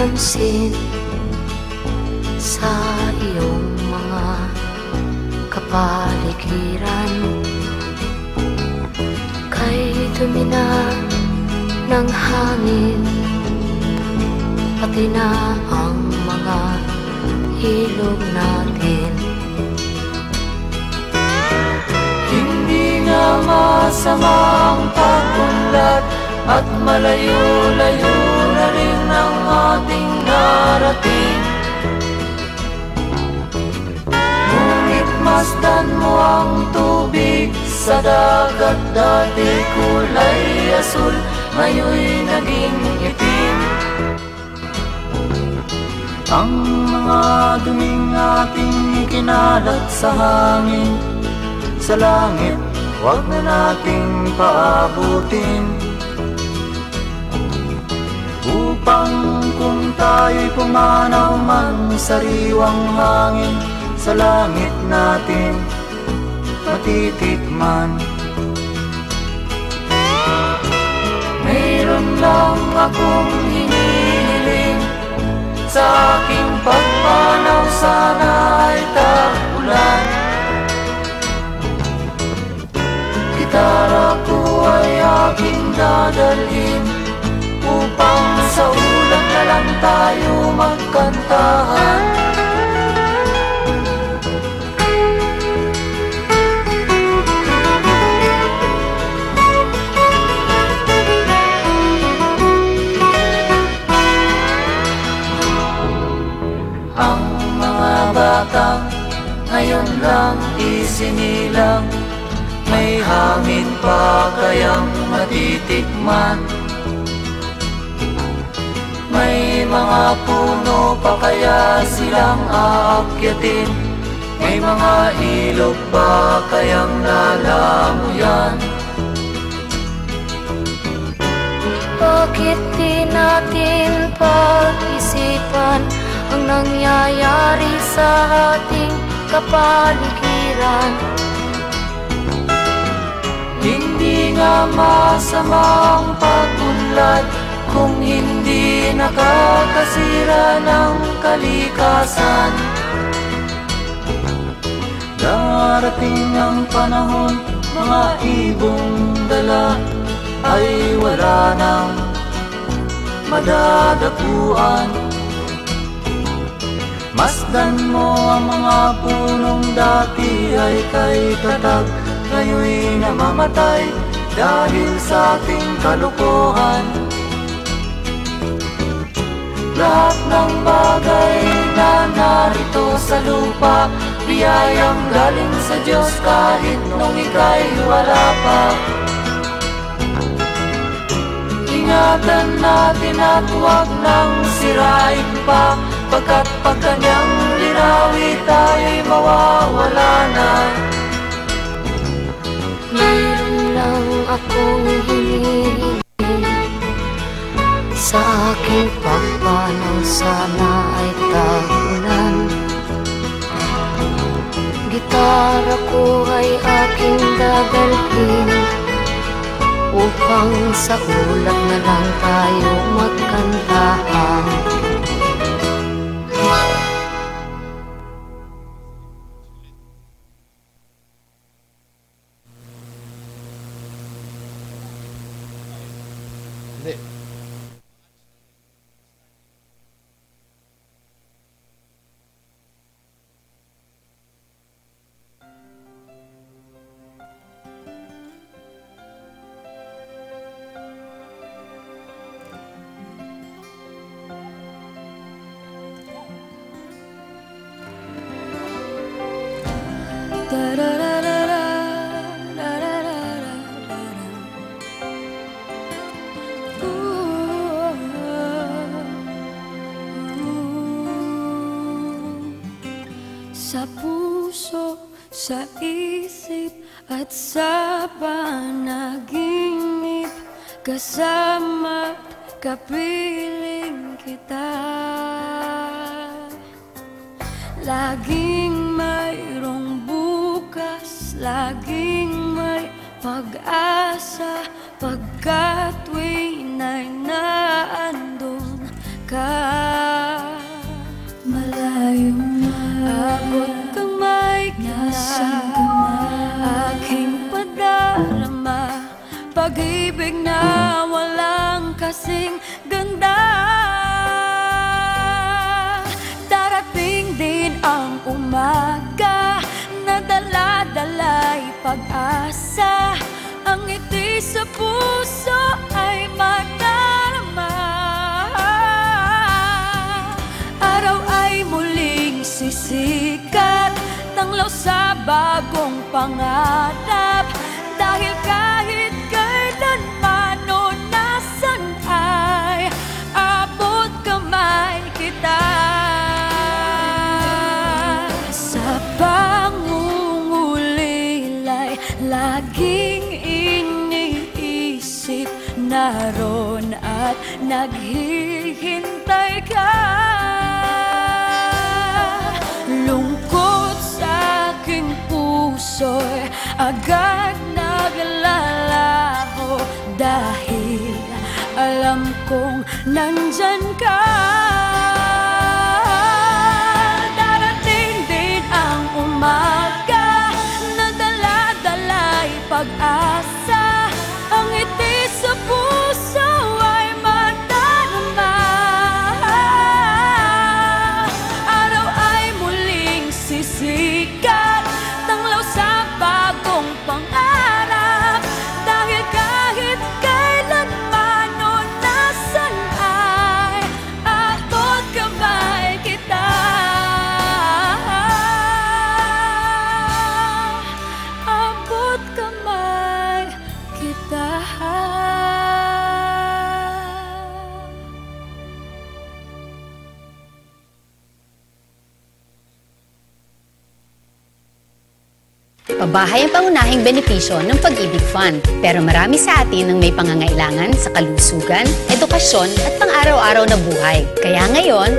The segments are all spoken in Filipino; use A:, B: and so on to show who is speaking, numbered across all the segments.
A: pansin sa iyong mga kapaligiran. Kay dumi na ng hangin, pati na ang mga ilog natin.
B: Hindi nga masama ang pag-unlad at malayo-layo na rin ang ating narating. Ngunit masdan mo ang tubig sa dagat, dati kulay asul, ngayon'y naging itim. Ang mga duming ating ikinalat sa hangin, sa langit, huwag na nating paabutin. Upang kung tayo'y pumanaw man sa sariwang hangin, sa langit natin matitikman. Mayroon lang akong hinihiling, sa aking pagpanaw sana ay tag-ulan. Gitara ko ay aking dadalhin, upang sa ulan na lang tayo magkantahan. Ang mga batang ngayon lang isinilang, may hangin pa kayang matitikman. May mga puno pa kaya silang aakyatin, may mga ilog pa kayang lalamuyan.
A: Bakit di natin pag-isipan ang nangyayari sa ating kapaligiran?
B: Hindi nga masama ang pag-unlad kung hindi nakakasira ng kalikasan. Darating ang panahon, mga ibong dala ay wala nang madadapuan. Masdan mo ang mga punong dati ay kay tatag, ngayon'y namamatay dahil sa ating kalukuhan. Lahat ng bagay na narito sa lupa, biyayang galing sa Diyos kahit nung ika'y wala pa. Ingatan natin at huwag nang sirain pa, pagkat pag kanyang linawi tayo'y mawawala na.
A: Mayroon lang akong hinihiling, sa aking pagpanaw sana ay tag-ulan. Gitara ko ay aking dadalhin, upang sa ulan na lang tayo magkantahan.
C: Hindi.
D: Sa puso, sa isip at sa panaginip, kasama kapiling kita. Laging mayroong bukas, laging may pag-asa, pagkat tuwing ay naandun ka. Malayo na, abot kamay kita, aking padarama, pag-ibig na walang kasing ganda. Darating din ang umaga na dala-dala'y pag-asa, ang ngiti sa puso ay madarama. Araw ay muling sisikat, tanglaw sa bagong pangarap, dahil kahit kailanman o nasan ay abot kamay kita. Sa pangungulilay, laging iniisip, naroon at naghihintay ka. Lungkot sa aking puso'y agad naglalaho, dahil alam kong nandyan ka. Darating din ang umaga na dala-dala'y pag-asa, ang ngiti sa puso ay madarama. Araw ay muling sisikat, tanglaw sa bagong pangarap, dahil kahit kailanman o nasan ay abot kamay kita. Abot kamay kita.
C: Pabahay ang pangunahing benepisyo ng Pag-ibig Fund. Pero marami sa atin ang may pangangailangan sa kalusugan, edukasyon at pang-araw-araw na buhay. Kaya ngayon,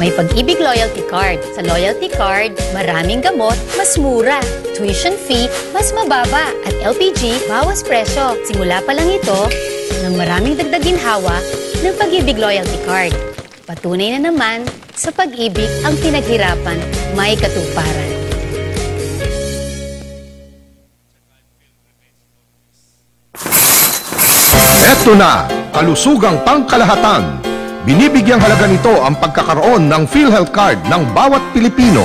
C: may Pag-ibig Loyalty Card. Sa Loyalty Card, maraming gamot, mas mura. Tuition fee, mas mababa. At LPG, bawas presyo. Simula pa lang ito ng maraming dagdag ginhawa ng Pag-ibig Loyalty Card. Patunay na naman, sa pag-ibig ang pinaghirapan, may katuparan.
E: Eto na, kalusugang pangkalahatan. Binibigyang halaga nito ang pagkakaroon ng PhilHealth Card ng bawat Pilipino.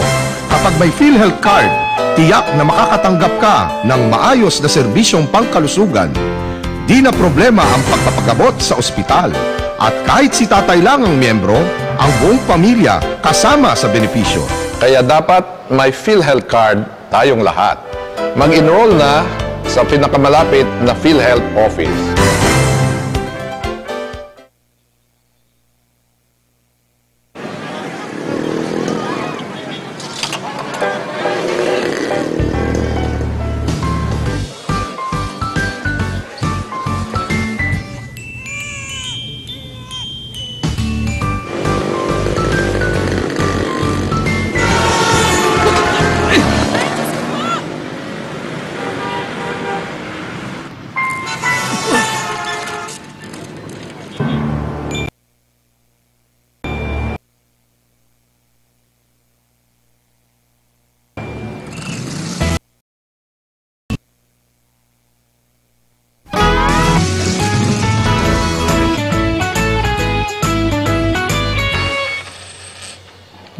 E: Kapag may PhilHealth Card, tiyak na makakatanggap ka ng maayos na serbisyong pangkalusugan. Di na problema ang pagpapagamot sa ospital. At kahit si tatay lang ang miyembro, ang buong pamilya kasama sa benepisyo.
F: Kaya dapat may PhilHealth Card tayong lahat. Mag-enroll na sa pinakamalapit na PhilHealth office.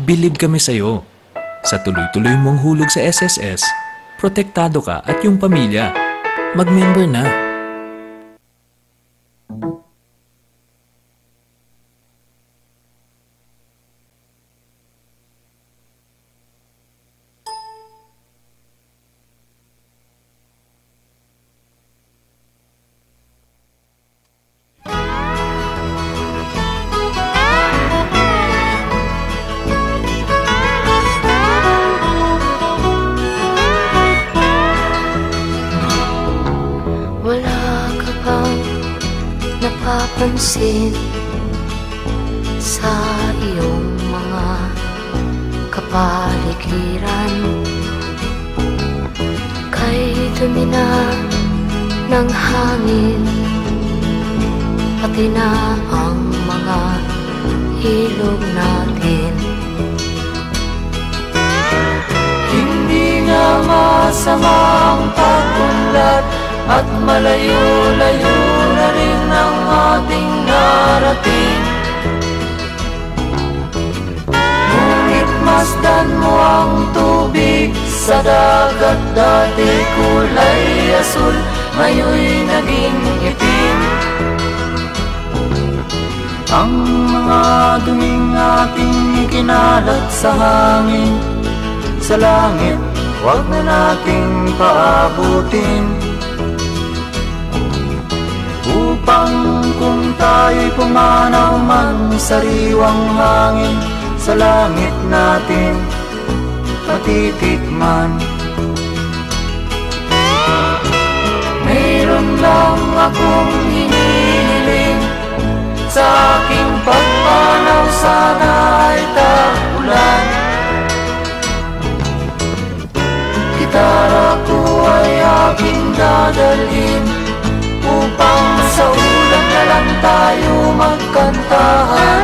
G: Bilib kami sa'yo. Sa tuloy-tuloy mong hulog sa SSS, protektado ka at yung pamilya. Mag-member na.
A: napapansin sa iyong mga kapaligiran. Kay dumi na ng hangin, pati na ang mga ilog natin.
B: Hindi nga masama ang pag-unlad at malayo-layo na rin ang ating narating. Ngunit masdan mo ang tubig sa dagat, dati kulay asul, ngayon'y naging itim. Ang mga duming ating ikinalat sa hangin, sa langit, huwag na nating paabutin. Upang kung tayo'y pumanaw man sa sariwang hangin, sa langit natin matitikman. Mayroon lang akong hinihiling, sa aking pagpanaw sana ay tag-ulan. Gitara ko ay aking dadalhin, upang sa ulan na lang tayo magkantahan.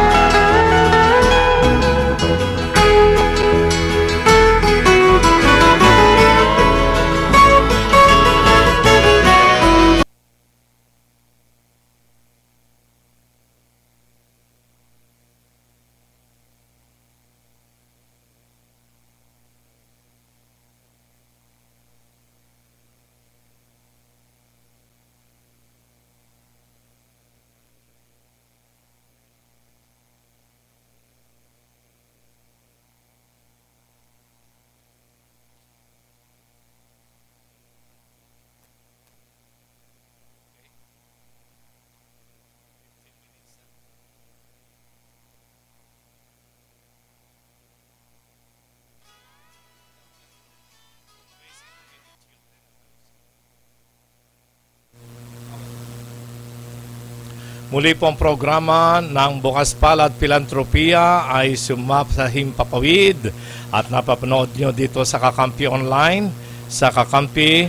H: Muli po ang programa ng Bukas Palad Philanthropia ay sumahimpapawid at napapanood nyo dito sa Kakampi Online, sa Kakampi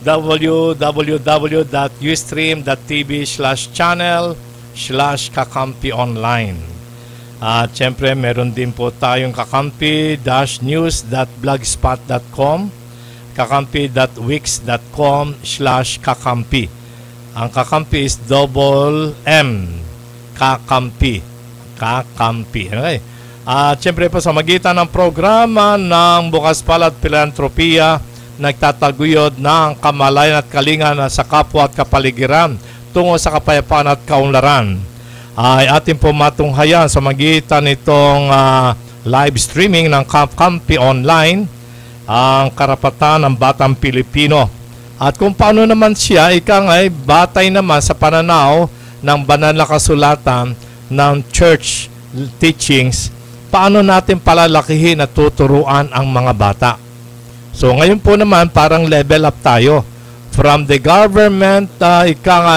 H: www.ustream.tv/channel/Kakampi Online. At syempre meron din po tayong kakampi-news.blogspot.com, kakampi.wix.com/kakampi. Ang Kakampi is double M. Kakampi. Kakampi. Okay. At syempre po sa magitan ng programa ng Bukas Palad Philanthropia, nagtataguyod ng kamalayan at kalinga sa kapwa at kapaligiran tungo sa kapayapaan at kaunlaran. Ay ating po matunghayan sa magitan nitong live streaming ng Kakampi Online, ang karapatan ng batang Pilipino. At kung paano naman siya, ay batay naman sa pananaw ng banal na kasulatan ng church teachings, paano natin palalakihin at tuturuan ang mga bata. So ngayon po naman parang level up tayo. From the government,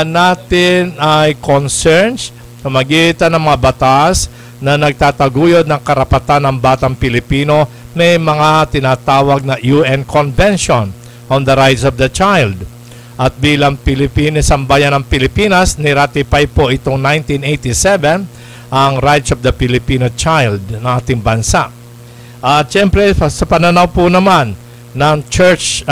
H: natin ay concerns sa magitan ng mga batas na nagtataguyod ng karapatan ng batang Pilipino, may mga tinatawag na UN Convention on the Rights of the Child. At bilang Pilipinas, sambayan ng Pilipinas, niratify po itong 1987 ang Rights of the Filipino Child ng ating bansa. At syempre, sa pananaw po naman ng church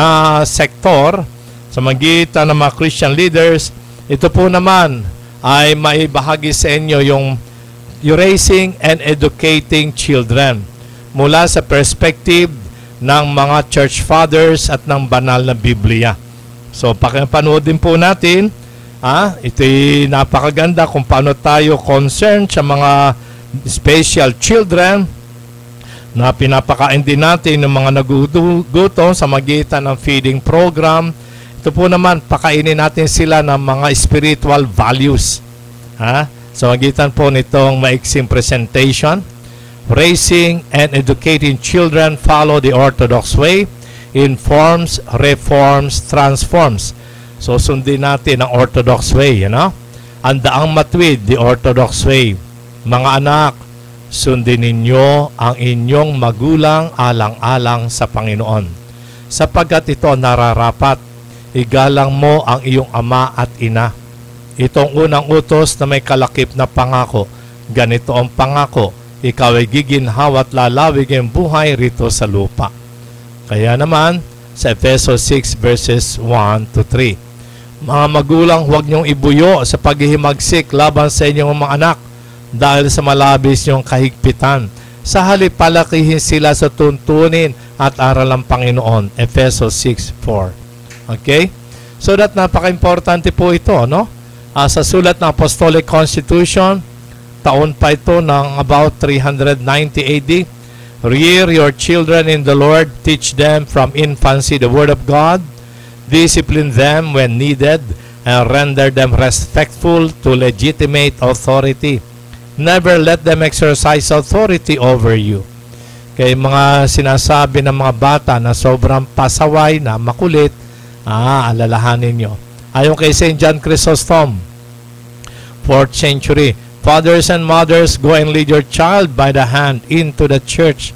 H: sector, sa magitan ng mga Christian leaders, ito po naman ay maibahagi sa inyo yung raising and educating children mula sa perspective ng mga church fathers at ng banal na Biblia. So, pakipanood din po natin. Ito'y napakaganda kung paano tayo concerned sa mga special children na pinapakain din natin ng mga nagugutom sa magitan ng feeding program. Ito po naman, pakainin natin sila ng mga spiritual values. Sa magitan po nitong maiksing presentation, Raising and Educating Children Follow the Orthodox Way, Informs, Reforms, Transforms. So sundin natin ang Orthodox Way, ang daang matwid, the Orthodox Way. Mga anak, sundin ninyo ang inyong magulang alang-alang sa Panginoon, sapagkat ito nararapat. Igalang mo ang iyong ama at ina. Itong unang utos na may kalakip na pangako. Ganito ang pangako, ikaw ay giginhawa at lalawig ang buhay rito sa lupa. Kaya naman, sa Efesos 6 verses 1 to 3, mga magulang, huwag niyong ibuyo sa paghihimagsik laban sa inyong mga anak dahil sa malabis niyong kahigpitan. Sa halip, palakihin sila sa tuntunin at aral ng Panginoon. Efesos 6:4. Okay? So that napaka-importante po ito, no? Sa sulat ng Apostolic Constitution, taon pa ito ng about 390 AD. Rear your children in the Lord, teach them from infancy the Word of God, discipline them when needed, and render them respectful to legitimate authority. Never let them exercise authority over you. Kaya mga sinasabi ng mga bata na sobrang pasaway, na makulit, alalahanin nyo. Ayon kay St. John Chrysostom, 4th century, fathers and mothers, go and lead your child by the hand into the church.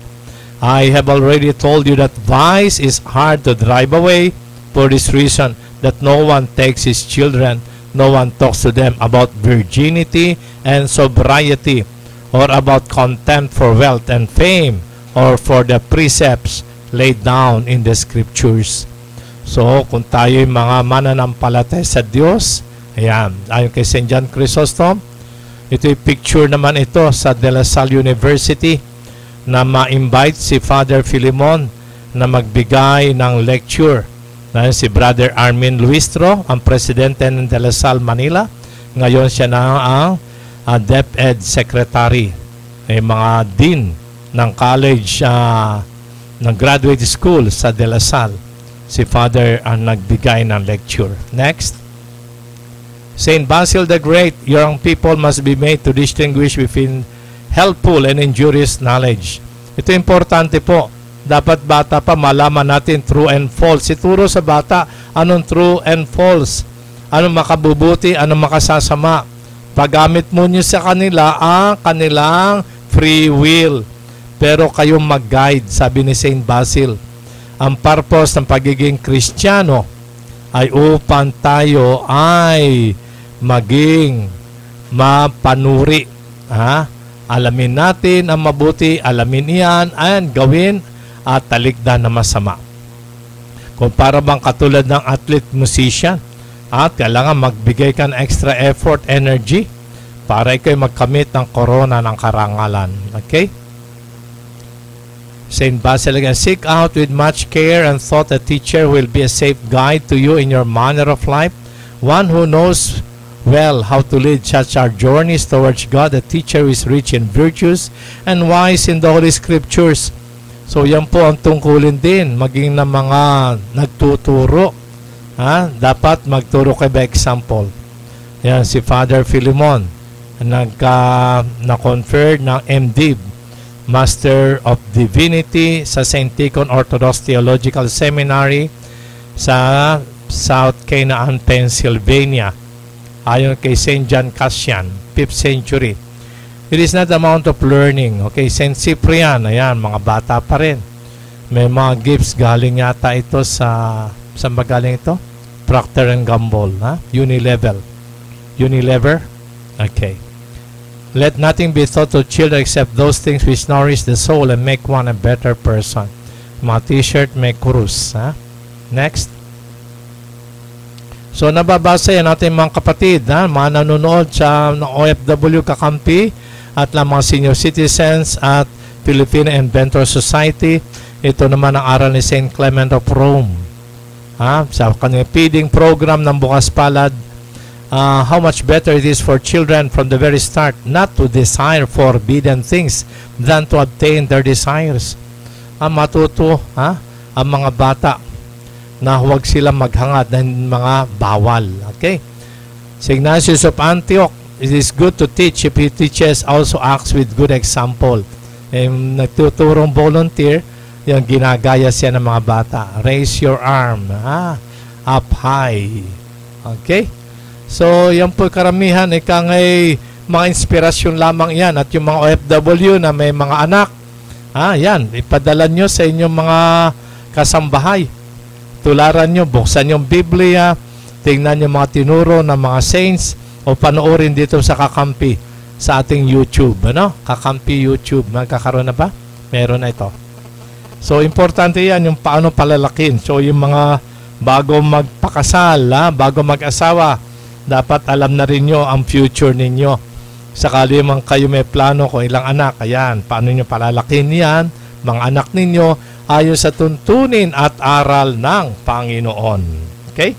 H: I have already told you that vice is hard to drive away. For this reason, that no one takes his children, no one talks to them about virginity and sobriety, or about contempt for wealth and fame, or for the precepts laid down in the scriptures. So, kung tayo'y mga mananampalataya sa Diyos, ayan, ayon kay St. John Chrysostom, ito'y picture naman ito sa De La Salle University na ma-invite si Father Filimon na magbigay ng lecture. Na si Brother Armin Luistro, ang presidente ng De La Salle Manila. Ngayon siya na ang DepEd Secretary. May mga dean ng college, ng graduate school sa De La Salle. Si Father ang nagbigay ng lecture. Next. Saint Basil the Great, young people must be made to distinguish between helpful and injurious knowledge. Ito importante po. Dapat bata pa malaman natin true and false. Ituro sa bata anong true and false. Anong makabubuti, anong makasasama. Paggamit mo nyo sa kanila ang kanilang free will. Pero kayong mag-guide, sabi ni Saint Basil. Ang purpose ng pagiging Kristiyano ay upang tayo ay maging mapanuri. Alamin natin ang mabuti, alamin iyan, and gawin at talikdan na masama. Kung para bang katulad ng athlete, musician, at kailangan magbigay ka ng extra effort, energy, para ikaw magkamit ng korona ng karangalan. Okay? Saint Basil again, seek out with much care and thought a teacher will be a safe guide to you in your manner of life, one who knows well how to lead such our journeys towards God. A teacher who is rich in virtues and wise in the Holy Scriptures. So yan po ang tungkulin din, maging na mga nagtuturo. Dapat magturo kayo by example. Yan si Father Filimon, na-conferred ng MDiv, Master of Divinity sa St. Tikhon Orthodox Theological Seminary sa South Canaan, Pennsylvania. Ayon kay St. John Cassian, 5th century. It is not the amount of learning. Okay, St. Cyprian, ayan, mga bata pa rin. May mga gifts galing yata ito sa magaling ito? Procter & Gamble, Unilever. Unilever? Okay. Let nothing be taught to children except those things which nourish the soul and make one a better person. Mga t-shirt may krus. Next. So, nababasa yan natin mga kapatid, mga nanonood sa OFW kakampi, at lang mga senior citizens at Filipino Inventor Society. Ito naman ang aral ni St. Clement of Rome. Sa kanyang feeding program ng Bukas Palad, how much better it is for children from the very start not to desire forbidden things than to obtain their desires. Matuto ang mga bata na huwag sila maghangad ng mga bawal. Okay? St. Ignatius of Antioch, it is good to teach if he teaches, also acts with good example. Nagtuturong volunteer, yung ginagaya siya ng mga bata. Raise your arm. Up high. Okay? So, yan po karamihan. Ikangay mga inspirasyon lamang yan. At yung mga OFW na may mga anak, yan, ipadala nyo sa inyong mga kasambahay. Tularan nyo, buksan yung Biblia, tingnan yung mga tinuro ng mga saints, o panoorin dito sa Kakampi sa ating YouTube. Ano? Kakampi YouTube. Magkakaroon na ba? Meron na ito. So, importante yan yung paano palalakin. So, yung mga bago magpakasal, bago mag-asawa, dapat alam na rin nyo ang future ninyo. Sakali man kayo may plano kung ilang anak, ayan, paano nyo palalakin yan, mga anak ninyo, ayon sa tuntunin at aral ng Panginoon. Okay?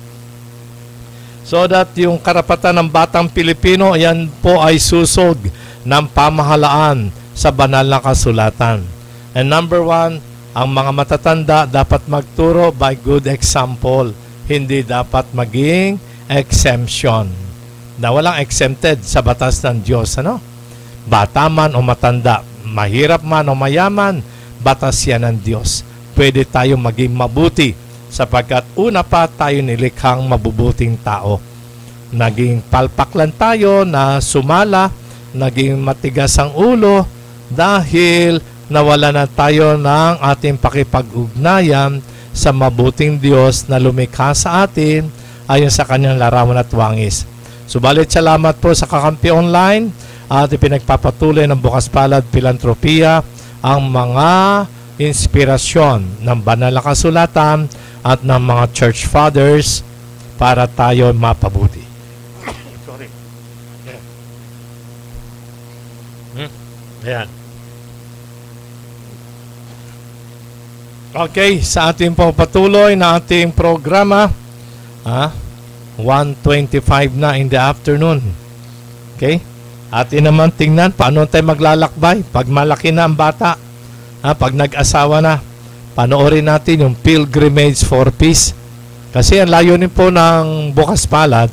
H: So that yung karapatan ng batang Pilipino, yan po ay susog ng pamahalaan sa banal na kasulatan. And number 1, ang mga matatanda dapat magturo by good example. Hindi dapat maging exemption. Na walang exempted sa batas ng Diyos. Ano? Bata man o matanda, mahirap man o mayaman, batas yan ng Diyos. Pwede tayo maging mabuti sapagkat una pa tayo nilikhang mabubuting tao. Naging palpak lang tayo na sumala, naging matigas ang ulo dahil nawala na tayo ng ating pakipag-ugnayan sa mabuting Diyos na lumikha sa atin ayon sa kanyang larawan at wangis. Subalit salamat po sa Kakampi Online at ipinagpapatuloy ng Bukas Palad Philanthropia ang mga inspirasyon ng banal na kasulatan at ng mga church fathers para tayo mapabuti. Sorry. Ayan. Okay, sa ating pagpatuloy na ating programa, 1:25 na in the afternoon. Okay? Atin naman tingnan paano tayo maglalakbay pag malaki na ang bata. Pag nag-asawa na, panoorin natin yung Pilgrimage for Peace. Kasi ang layunin po ng Bukas Palad,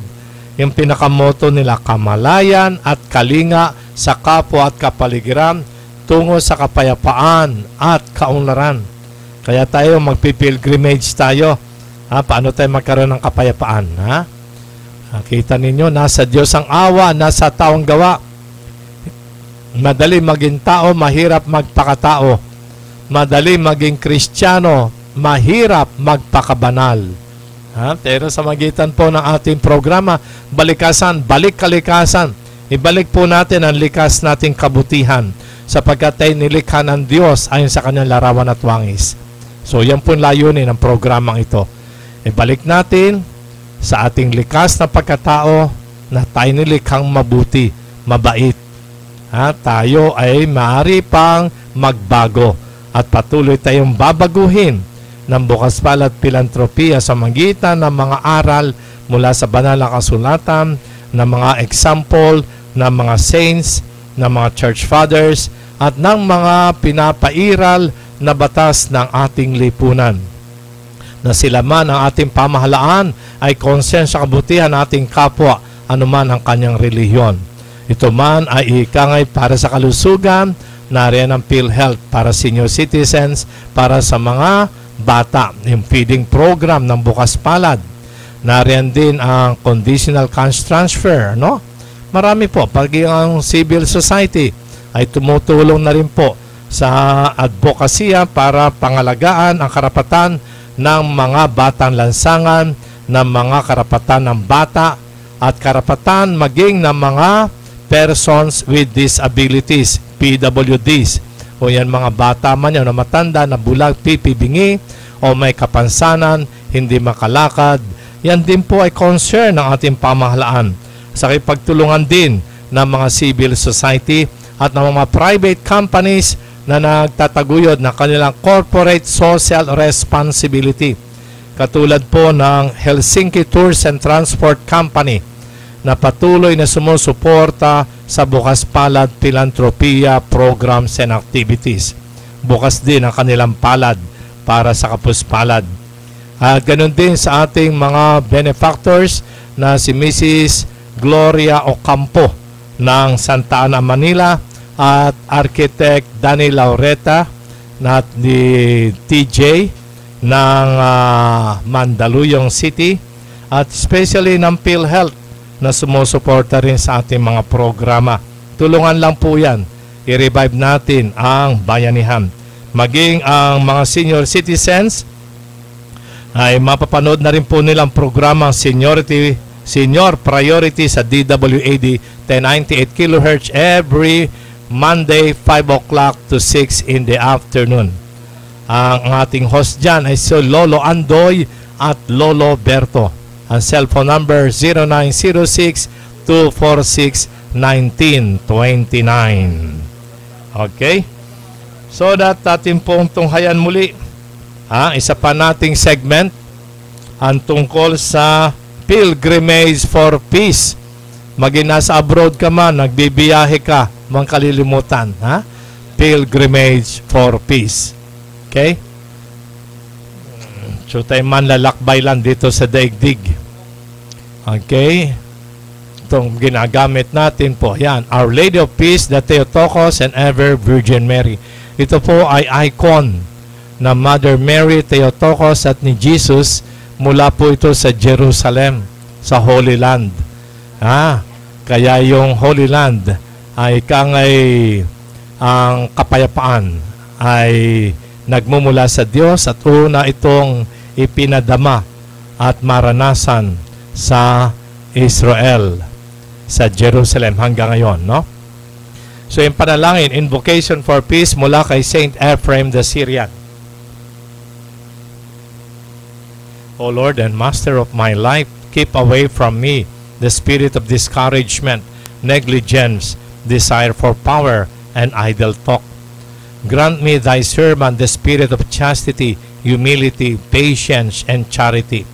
H: yung pinakamoto nila, kamalayan at kalinga sa kapwa at kapaligiran tungo sa kapayapaan at kaunlaran. Kaya tayo magpipilgrimage tayo. Paano tayo magkaroon ng kapayapaan? Kita ninyo, nasa Diyos ang awa, nasa taong gawa. Madali maging tao, mahirap magpakatao. Madali maging Kristiyano, mahirap magpakabanal. Pero sa magitan po ng ating programa, balikasan, balik-kalikasan, ibalik po natin ang likas nating kabutihan sapagkat tayo nilikha ng Diyos ayon sa kanyang larawan at wangis. So yan po layunin ng programang ito. Ibalik natin sa ating likas na pagkatao na tayo nilikhang mabuti, mabait. Tayo ay maaari pang magbago at patuloy tayong babaguhin ng Bukas Palad Philanthropia sa magitan ng mga aral mula sa banal na kasulatan, ng mga example, ng mga saints, ng mga church fathers, at ng mga pinapairal na batas ng ating lipunan. Na sila man ang ating pamahalaan ay concern sa kabutihan ng ating kapwa, anuman ang kanyang relihiyon. Ito man ay ikangay para sa kalusugan, nariyan ang PhilHealth para senior citizens, para sa mga bata, yung feeding program ng Bukas Palad. Nariyan din ang conditional cash transfer, no? Marami po, pag ang civil society ay tumutulong na rin po sa advokasya para pangalagaan ang karapatan ng mga batang lansangan, ng mga karapatan ng bata, at karapatan maging ng mga persons with disabilities, PWDs. O yan mga bata man yan na matanda, na bulag, pipibingi, o may kapansanan, hindi makalakad. Yan din po ay concern ng ating pamahalaan. Sa pagtulungan din ng mga civil society at ng mga private companies na nagtataguyod ng kanilang corporate social responsibility. Katulad po ng Helsinki Tours and Transport Company na patuloy na sumusuporta sa Bukas Palad Philanthropia programs and activities. Bukas din ang kanilang palad para sa kapuspalad. Ganon din sa ating mga benefactors na si Mrs. Gloria Ocampo ng Santa Ana, Manila, at Architect Danny Laureta na ni TJ ng Mandaluyong City, at especially ng PhilHealth na sumusuporta rin sa ating mga programa. Tulungan lang po yan. I-revive natin ang bayanihan. Maging ang mga senior citizens ay mapapanood na rin po nilang programa Seniority Senior priority sa DWAD 1098 kHz every Monday 5 o'clock to 6 in the afternoon. Ang ating host dyan ay si Lolo Andoy at Lolo Berto. Ang cellphone number 0906-246-1929. Okay? So that ating pong tunghayan muli. Isa pa nating segment ang tungkol sa Pilgrimage for Peace. Maging nasa abroad ka man, nagbibiyahe ka, mang kalilimutan. Pilgrimage for Peace. Okay? So tayo manlalakbay lang dito sa daigdig. Okay? Itong ginagamit natin po. Yan. Our Lady of Peace, the Theotokos, and Ever Virgin Mary. Ito po ay icon na Mother Mary, Theotokos at ni Jesus. Mula po ito sa Jerusalem, sa Holy Land. Kaya yung Holy Land ay ang kapayapaan ay nagmumula sa Diyos at una itong ipinadama at maranasan sa Israel, sa Jerusalem hanggang ngayon, no? So yung panalangin, invocation for peace mula kay Saint Ephraim the Syrian. O Lord and Master of my life, keep away from me the spirit of discouragement, negligence, desire for power, and idle talk. Grant me thy servant the spirit of chastity, humility, patience, and charity.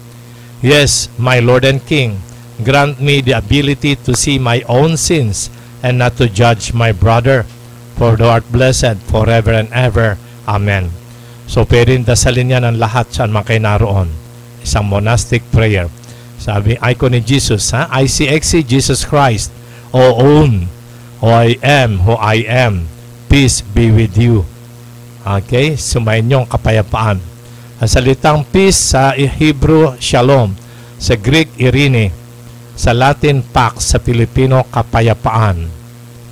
H: Yes, my Lord and King, grant me the ability to see my own sins and not to judge my brother, for thou art blessed forever and ever. Amen. So, pwedeng dasalin yan ang lahat saan man kayo naroon. Isang monastic prayer. Sabi, icon ni Jesus, ICXC, Jesus Christ, O own, O I am, who I am, peace be with you. Okay? Sumayin niyong kapayapaan. Ang salitang peace sa Hebrew, shalom. Sa Greek, irene. Sa Latin, pax. Sa Pilipino, kapayapaan.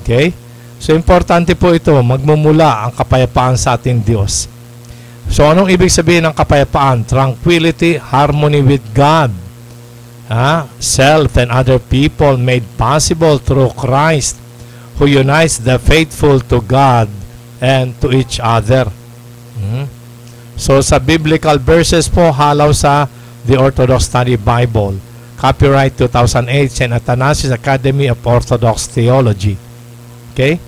H: Okay? So, importante po ito, magmumula ang kapayapaan sa ating Diyos. So, anong ibig sabihin ng kapayapaan? Tranquility, harmony with God. Self and other people made possible through Christ, who unites the faithful to God and to each other. So, sa biblical verses po, halaw sa The Orthodox Study Bible. Copyright 2008, St. Athanasius Academy of Orthodox Theology. Okay?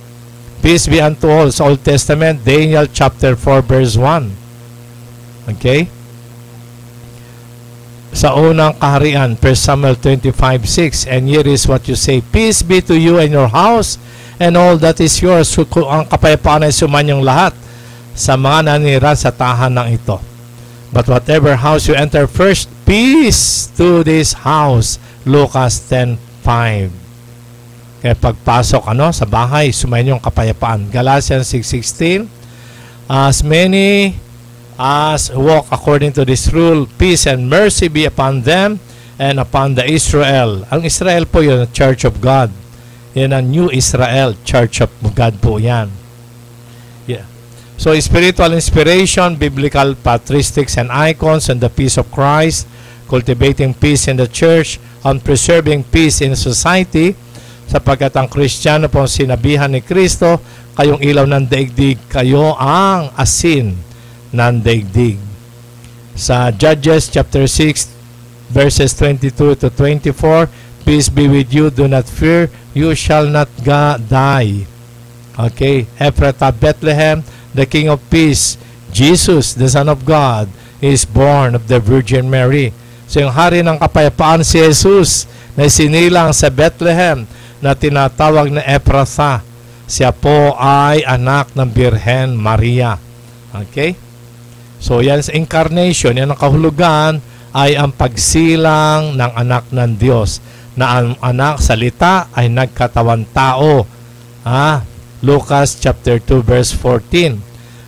H: Peace be unto all. Sa Old Testament, Daniel chapter 4, verse 1. Okay? Sa unang kaharian, 1 Samuel 25:6, and here is what you say, peace be to you and your house, and all that is yours. Ang kapayapaan ay sumanyong lahat sa mga nanira sa tahanang ito. But whatever house you enter first, peace to this house. Lucas 10:5. Kaya pagpasok sa bahay, sumanyong kapayapaan. Galatians 6:16, as many as walk according to this rule, peace and mercy be upon them and upon the Israel. Ang Israel po yun, Church of God. Yan ang New Israel, Church of God po yan. Yeah. So, spiritual inspiration, biblical patristics and icons, and the peace of Christ, cultivating peace in the church, and preserving peace in society, sapagkat ang Kristiyano po sinabihan ni Kristo, kayong ilaw ng daigdig, kayo ang asin ng daigdig. Sa Judges chapter 6 verses 22 to 24, peace be with you, do not fear, you shall not die. Okay, Ephrata, Bethlehem, the King of Peace, Jesus, the Son of God, is born of the Virgin Mary. So yung hari ng kapayapaan si Jesus na sinilang sa Bethlehem na tinatawag na Ephrata, siya po ay anak ng Birhen Maria. Okay? So yan sa incarnation, yan ang kahulugan ay ang pagsilang ng anak ng Diyos, na ang anak salita ay nagkatawan tao. Lucas chapter 2 verse 14.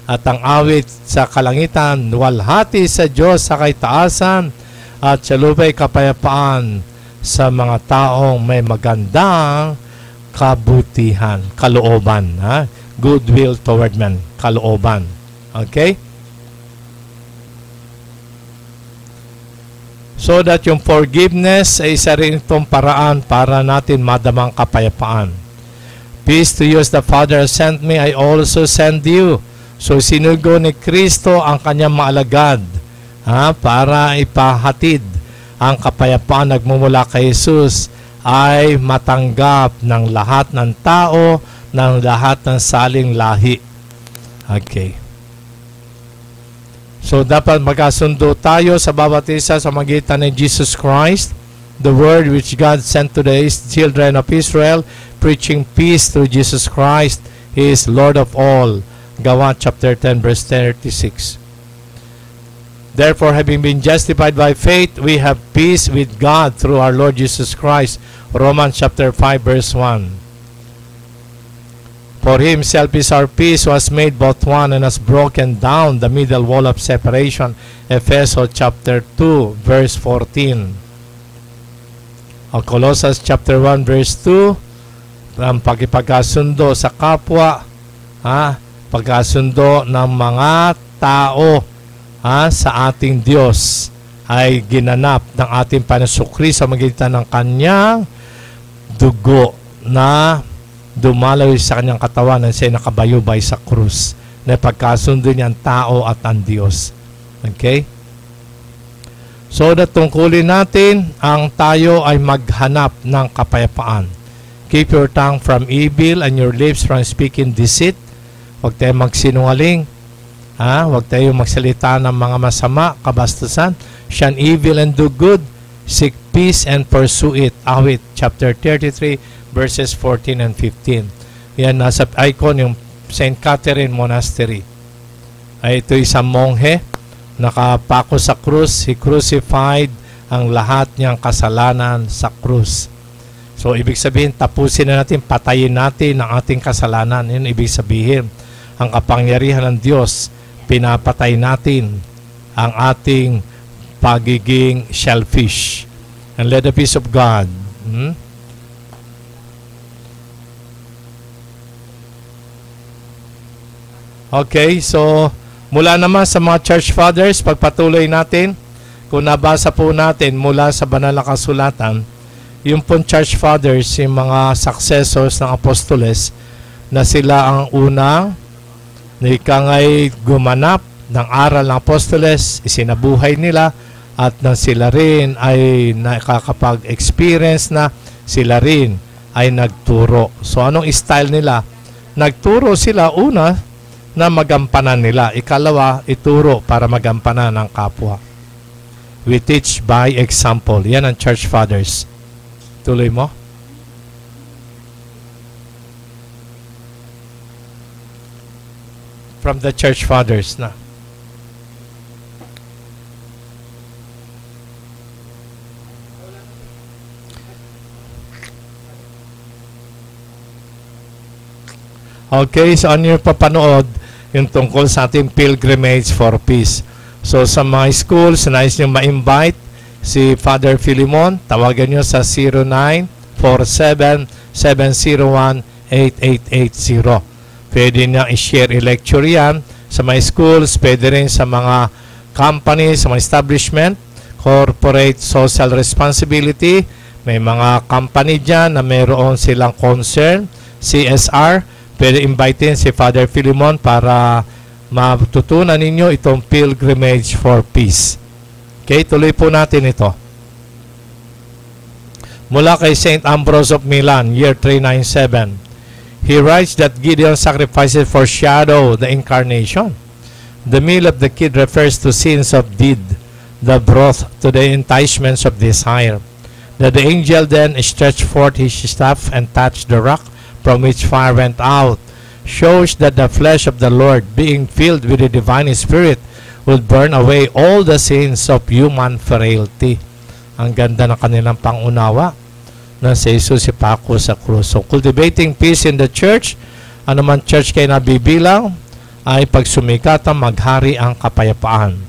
H: At ang awit sa kalangitan, walhati sa Diyos sa kaitaasan, at sa lupa'y kapayapaan sa mga taong may magandang kabutihan, kalooban. Goodwill toward men, kalooban. Okay? So that yung forgiveness ay isa rin itong paraan para natin madamang kapayapaan. Peace to you as the Father sent me, I also send you. So sinugo ni Kristo ang kanyang maalagad para ipahatid ang kapayapaan nagmumula kay Jesus ay matanggap ng lahat ng tao, ng lahat ng saling lahi. Okay. So dapat magkasundo tayo sa bawat isa sa magitan ni Jesus Christ, the word which God sent to the children of Israel, preaching peace through Jesus Christ. He is Lord of all. Gawa chapter 10 verse 36. Therefore, having been justified by faith, we have peace with God through our Lord Jesus Christ. Romans chapter 5 verse 1. For He Himself is our peace, who has made both one and has broken down the middle wall of separation. Ephesians chapter 2 verse 14. Colossians chapter 1 verse 2. Ang pagkipagkasundo sa kapwa, pagkasundo ng mga tao sa ating Diyos ay ginanap ng ating Panginoon sa magitan ng kanyang dugo na dumalaw sa kanyang katawan na siya nakabayubay sa krus, na pagkasundo niya ang tao at ang Diyos. Okay? So that tungkulin natin ang tayo ay maghanap ng kapayapaan. Keep your tongue from evil and your lips from speaking deceit. Huwag tayo magsinungaling. Huwag tayo magsalita ng mga masama, kabastusan. Shun evil and do good. Seek peace and pursue it. Awit, chapter 33, verses 14 and 15. Yan, nasa icon yung St. Catherine Monastery. Ito isang monghe, nakapako sa krus. He crucified ang lahat niyang kasalanan sa krus. So, ibig sabihin, tapusin na natin, patayin natin ang ating kasalanan. Yun ibig sabihin. Ang kapangyarihan ng Diyos, pinapatay natin ang ating pagiging selfish. And let the peace of God Okay, so mula naman sa mga church fathers, pagpatuloy natin, kung nabasa po natin mula sa banal na kasulatan, yung pong church fathers, yung mga successors ng apostoles, na sila ang unang ikangay gumanap ng aral ng apostoles, isinabuhay nila, at na sila rin ay nakakapag-experience na sila rin ay nagturo. So anong style nila? Nagturo sila una na magampanan nila. Ikalawa, ituro para magampanan ng kapwa. We teach by example. Yan ang church fathers. Tuloy mo. From the church fathers na. Okay, so ano yung papanood? Yung tungkol sa ating pilgrimage for peace. So sa mga schools, nais nyo ma-invite si Father Philemon, tawagan nyo sa 0947-701-8880. Pwede nyo i-share i-lecture yan sa mga schools, pwede rin sa mga companies, sa mga establishment, corporate social responsibility. May mga company dyan na mayroon silang concern, CSR. Pwede invitein si Father Philemon para matutunan ninyo itong pilgrimage for peace. Okay, tuloy po natin ito. Mula kay St. Ambrose of Milan, year 397. He writes that Gideon's sacrifices foreshadow the incarnation. The meal of the kid refers to sins of deed, the broth to the enticements of desire. That the angel then stretched forth his staff and touched the rock from which fire went out, shows that the flesh of the Lord, being filled with the divine spirit, will burn away all the sins of human frailty. Ang ganda ng kanilang pangunawa na si Jesus ipako sa krus. So, cultivating peace in the church, anuman church kayo nabibilang, ay pagsumikatang maghari ang kapayapaan.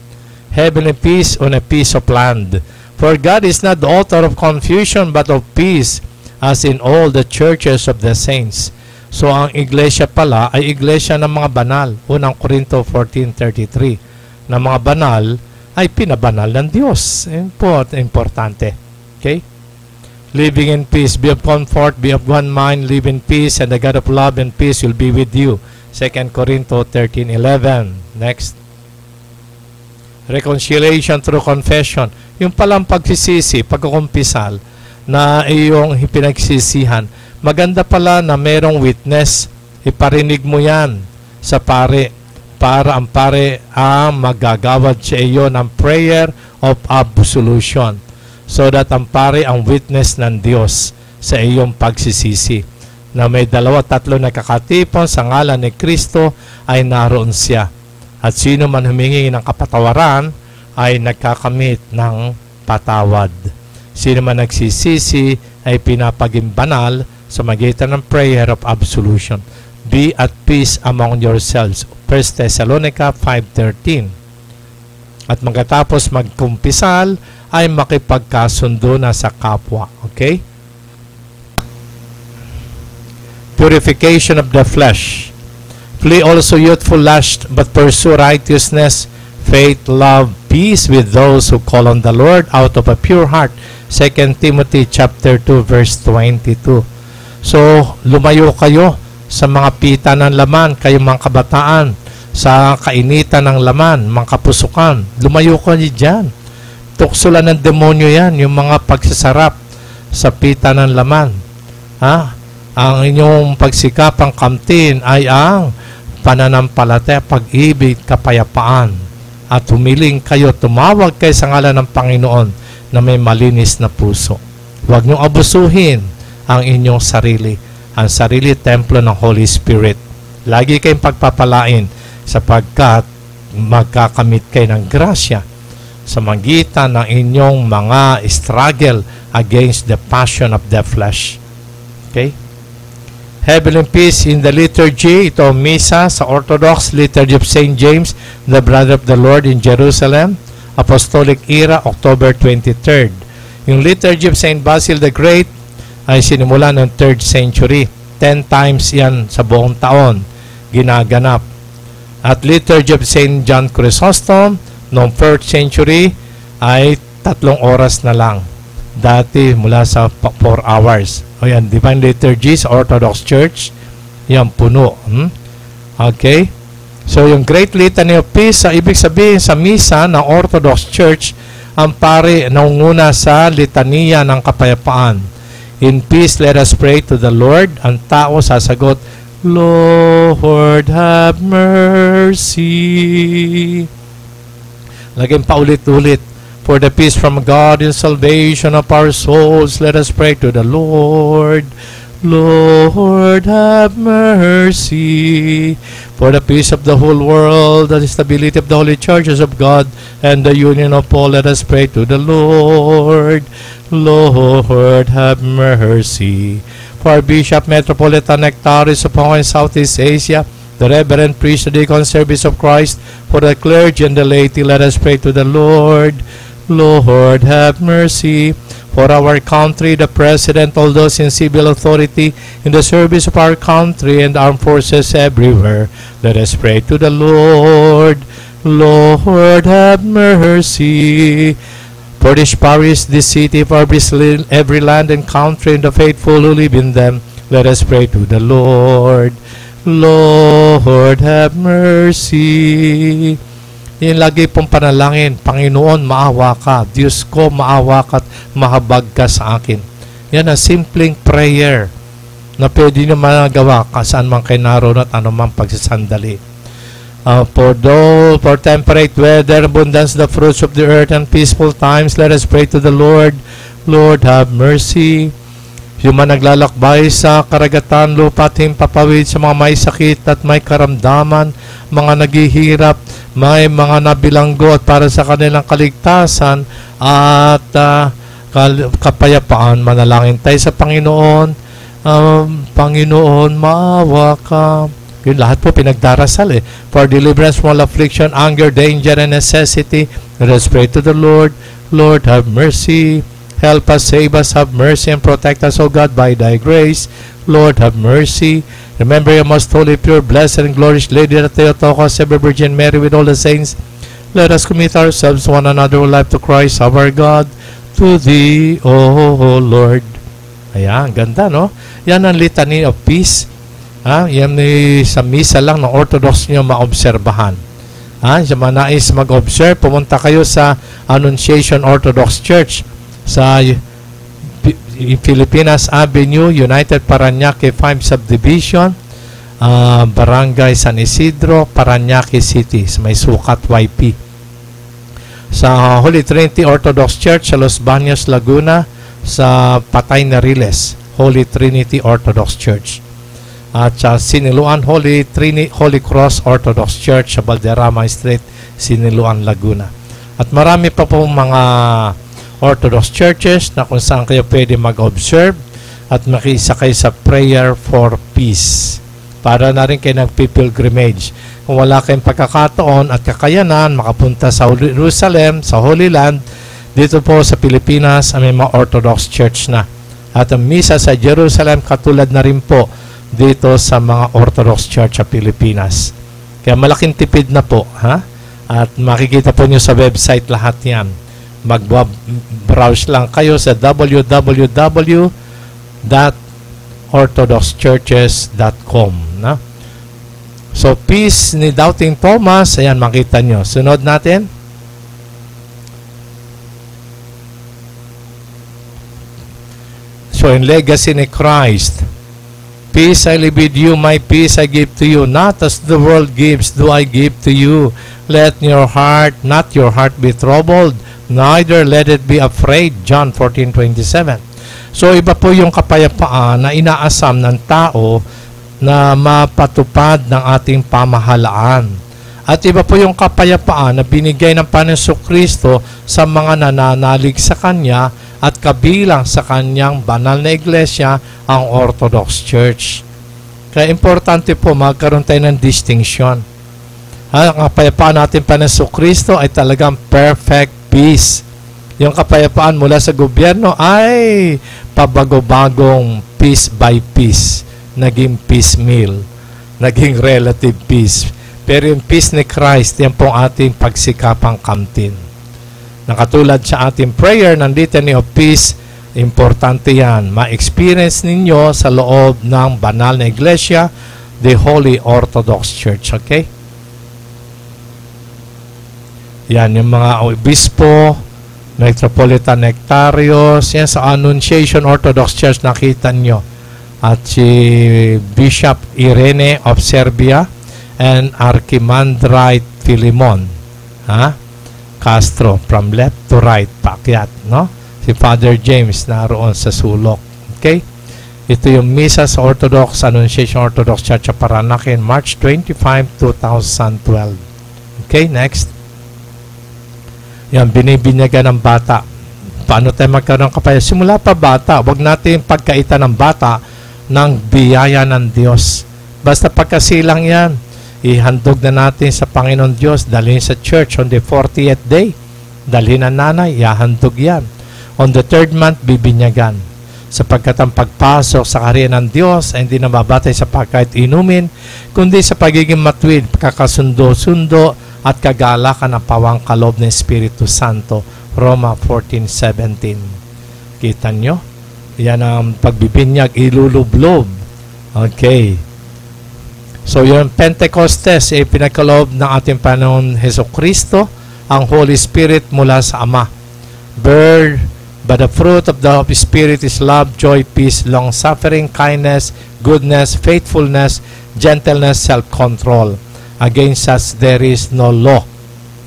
H: Heavenly peace on a piece of land. For God is not the author of confusion, but of peace, as in all the churches of the saints. So, ang iglesia pala ay iglesia ng mga banal. Unang Korinto 14:33. Na mga banal ay pinabanal ng Diyos. Importante. Okay? Living in peace, be of comfort, be of one mind, live in peace, and the God of love and peace will be with you. 2 Corinthians 13:11. Next. Reconciliation through confession. Yung palang pagsisisi, pagkukumpisal, na iyong pinagsisihan. Maganda pala na merong witness. Iparinig mo yan sa pare para ang pare ang magagawad sa iyo ng prayer of absolution. So that ang pare ang witness ng Diyos sa iyong pagsisisi. Na may 2-3 na kakatipon sa ngalan ni Kristo ay naroon siya. At sino man humingi ng kapatawaran ay nagkakamit ng patawad. Sino man nagsisisi ay pinapaging banal sa magitan ng prayer of absolution. Be at peace among yourselves. 1 Thessalonica 5:13. At magkatapos magkumpisal ay makipagkasundo na sa kapwa. Okay? Purification of the flesh. Flee also youthful lust, but pursue righteousness, faith, love, peace with those who call on the Lord out of a pure heart. 2 Timothy chapter 2 verse 22. So, lumayo kayo sa mga pita ng laman, kayong mga kabataan, sa kainitan ng laman, mga kapusukan. Lumayo kayo dyan. Tukso lang ng demonyo yan, yung mga pagsasarap sa pita ng laman. Ang inyong pagsikapang kamtin ay ang pananampalataya, pag-ibig, kapayapaan. At humiling kayo, tumawag kayo sa ngalan ng Panginoon na may malinis na puso. Huwag niyong abusuhin ang inyong sarili. Ang sarili, templo ng Holy Spirit. Lagi kayong pagpapalain sapagkat magkakamit kayo ng grasya sa magitan ng inyong mga struggle against the passion of the flesh. Okay? Heavenly peace in the liturgy. Ito ang misa sa Orthodox Liturgy of St. James, the Brother of the Lord in Jerusalem. Apostolic era, October 23rd. Yung Liturgy of St. Basil the Great ay sinimula ng 3rd century. 10 times yan sa buong taon ginaganap. At Liturgy of St. John Chrysostom noong 1st century ay 3 oras na lang. Dati mula sa 4 hours. O yan, Divine Liturgy sa Orthodox Church, yan puno. Okay? So yung Great Litany of Peace, ibig sabihin sa misa ng Orthodox Church, ang pare nangunguna sa litaniya ng kapayapaan. In peace, let us pray to the Lord. Ang tao sasagot, Lord, have mercy. Laging paulit-ulit. For the peace from God and salvation of our souls, let us pray to the Lord. Lord, have mercy. For the peace of the whole world, the stability of the holy churches of God, and the union of all, let us pray to the Lord. Lord, have mercy. For our Bishop Metropolitan Nectaris of Hong Kong and Southeast Asia, the Reverend Priest, the Deacon Service of Christ, for the clergy and the laity, let us pray to the Lord. Lord, have mercy. For our country, the President, all those in civil authority, in the service of our country and armed forces everywhere, let us pray to the Lord. Lord, have mercy. For this parish, this city, for every land and country, and the faithful who live in them, let us pray to the Lord. Lord, have mercy. Yung lagi pong panalangin, Panginoon, maawa ka. Diyos ko, maawa ka at mahabag ka sa akin. Yan ang simpleng prayer na pwede nyo magawa saan man kayo naroon at anumang pagsasandali. For temperate weather, abundance the fruits of the earth, and peaceful times, let us pray to the Lord. Lord, have mercy. Yung mga naglalakbay sa karagatan, lupa at himpapawid sa mga may sakit at may karamdaman, mga naghihirap, may mga nabilanggo at para sa kanilang kaligtasan at kapayapaan, manalangin tayo sa Panginoon. Panginoon, maawa ka. Yun lahat po pinagdarasal For deliverance from all affliction, anger, danger, and necessity, let us pray to the Lord. Lord, have mercy. Help us, save us, have mercy, and protect us, O God, by thy grace. Lord, have mercy. Remember your most holy, pure, blessed, and glorious Lady Theotokos, ever Virgin Mary, with all the saints. Let us commit ourselves one another life to Christ our God, to Thee, O Lord. Ayan, ganda, no? Yan ang litany of peace. Yan sa misa lang ng Orthodox nyo maobserbahan. Sa mga nais mag-observe, pumunta kayo sa Annunciation Orthodox Church sa Filipinas Avenue, United Parañaque 5 Subdivision, Barangay San Isidro, Parañaque City, may sukat YP. Sa Holy Trinity Orthodox Church sa Los Baños, Laguna, sa Patay na Riles, Holy Trinity Orthodox Church. At sa Siniluan Holy Cross Orthodox Church sa Valderrama Street, Siniluan, Laguna. At marami pa pong mga Orthodox churches na kung saan kayo pwede mag-observe at makiisa kayo sa prayer for peace. Para na rin kayo nagpipilgrimage. Kung wala kayong pagkakataon at kakayanan, makapunta sa Jerusalem, sa Holy Land, dito po sa Pilipinas, may mga Orthodox Church na. At ang misa sa Jerusalem, katulad na rin po dito sa mga Orthodox Church sa Pilipinas. Kaya malaking tipid na po. At makikita po nyo sa website lahat yan. Mag-browse lang kayo sa www.orthodoxchurches.com. So, peace ni Doubting Thomas, ayan, makita nyo. Sunod natin. So, in legacy ni Christ, peace I leave with you, my peace I give to you. Not as the world gives, do I give to you. Let not your heart be troubled, neither let it be afraid. John 14:27. So, iba po yung kapayapaan na inaasam ng tao na mapatupad ng ating pamahalaan. At iba po yung kapayapaan na binigay ng Panginoong Kristo sa mga nananalig sa Kanya at kabilang sa Kanyang banal na iglesia, ang Orthodox Church. Kaya importante po magkaroon tayo ng distinction. Ang kapayapaan natin Panginoong Kristo ay talagang perfect peace. Yung kapayapaan mula sa gobyerno ay pabago-bagong piece by piece. Naging piecemeal, naging relative peace. Pero yung peace ni Christ, yan pong ating pagsikapang kamtin. Nakatulad sa ating prayer ng Litany of Peace, importante yan. Ma-experience ninyo sa loob ng banal na iglesia, the Holy Orthodox Church. Okay? Yan, yung mga obispo, Metropolitan Nectarios, yan sa Annunciation Orthodox Church, nakita nyo. At si Bishop Irene of Serbia and Archimandrite Philemon Castro, from left to right, paakyat, no? Si Father James naroon sa sulok. Okay? Ito yung misa sa Orthodox, Annunciation Orthodox Church sa Parañaque, March 25, 2012. Okay, next. Yan, binibinyagan ng bata. Paano tayo magkaroon ng kapayapaan? Simula pa bata, wag natin pagkaitan ng bata ng biyaya ng Diyos. Basta pagkasilang yan, ihandog na natin sa Panginoon Diyos, dalhin sa church on the 40th day. Dalhin ang nanay, ihandog yan. On the 3rd month, bibinyagan. Sapagkat ang pagpasok sa kaharian ng Diyos ay hindi na mabatay sa pagkain inumin, kundi sa pagiging matuwid, kakasundo-sundo, at kagalakan ng pawang kaloob ng Espiritu Santo. Roma 14:17. Kita nyo? Yan ang pagbibinyag, ilulublob. Okay. So, yung Pentecostes ay pinagkaloob ng ating Panginoon Hesukristo, ang Holy Spirit mula sa Ama. But the fruit of the Spirit is love, joy, peace, long-suffering, kindness, goodness, faithfulness, gentleness, self-control. Against us, there is no law.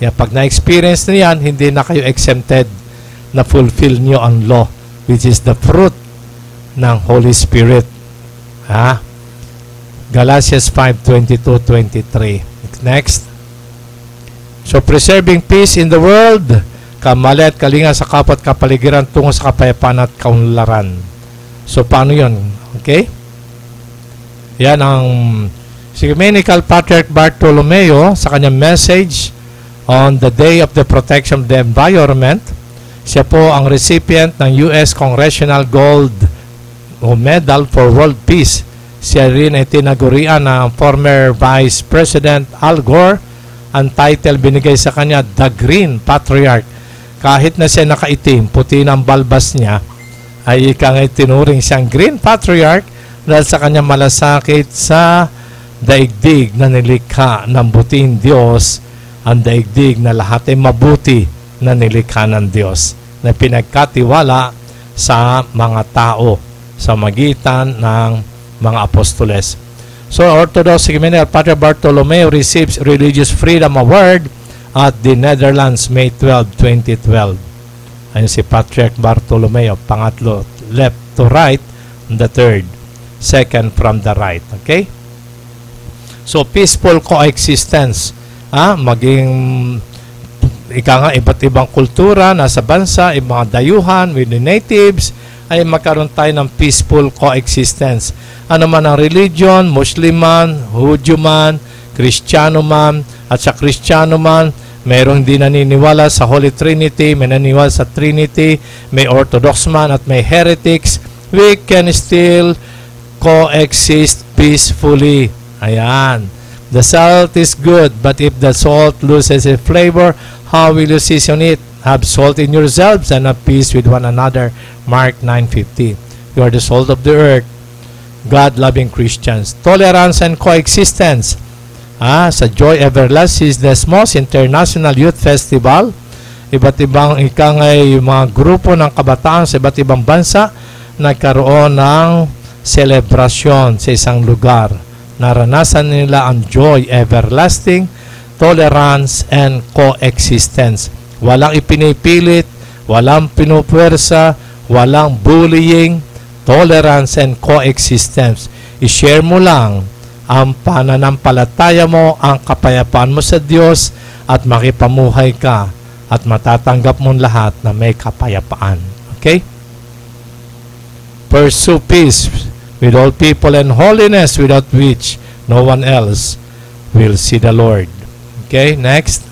H: Yan, pag na-experience na yan, hindi na kayo exempted na fulfill nyo ang law, which is the fruit ng Holy Spirit. Galatians 5:22-23. Next. So, preserving peace in the world, kamali at kalinga sa kapwa at kapaligiran tungo sa kapayapaan at kaunlaran. So, paano yun? Okay? Yan ang Ecumenical Patriarch Bartolomeo sa kanyang message on the Day of the Protection of the Environment. Siya po ang recipient ng U.S. Congressional Gold Medal for World Peace. Siya rin ay tinagurian ng former Vice President Al Gore ang title binigay sa kanya, The Green Patriarch. Kahit na siya nakaitim, puti ng balbas niya, ay tinuring siyang Green Patriarch dahil sa kanya malasakit sa daigdig na nilikha ng buting Diyos, ang daigdig na lahat ay mabuti na nilikha ng Diyos, na pinagkatiwala sa mga tao sa magitan ng mga apostoles. So, Orthodox Ecumenical Patriarch Bartolomeo receives Religious Freedom Award at the Netherlands, May 12, 2012. Ayun si Patriarch Bartolomeo, pangatlo, left to right, the third, second from the right. Okay? So, peaceful coexistence. Maging iba't ibang kultura nasa bansa, mga dayuhan with the natives, ay magkaroon tayo ng peaceful coexistence. Ano man ang religion, Muslim man, Hudyo man, Kristiyano man, at sa Kristiyano man, mayroong hindi naniniwala sa Holy Trinity, may naniniwala sa Trinity, may Orthodox man at may heretics, we can still coexist peacefully. Ayan. The salt is good, but if the salt loses its flavor, how will you season it? Have salt in yourselves and have peace with one another. Mark 9:50. You are the salt of the earth. God-loving Christians. Tolerance and coexistence. Sa Joy Everlasting Desmos International Youth Festival, iba't ibang mga grupo ng kabataan sa iba't ibang bansa nagkaroon ng selebrasyon sa isang lugar. Naranasan nila ang joy everlasting, tolerance, and coexistence. Walang ipinipilit, walang pinupuwersa, walang bullying, tolerance, and coexistence. I-share mo lang ang pananampalataya mo, ang kapayapaan mo sa Diyos, at makipamuhay ka at matatanggap mo lahat na may kapayapaan. Okay? Pursue peace with all people and holiness, without which no one else will see the Lord. Okay, next.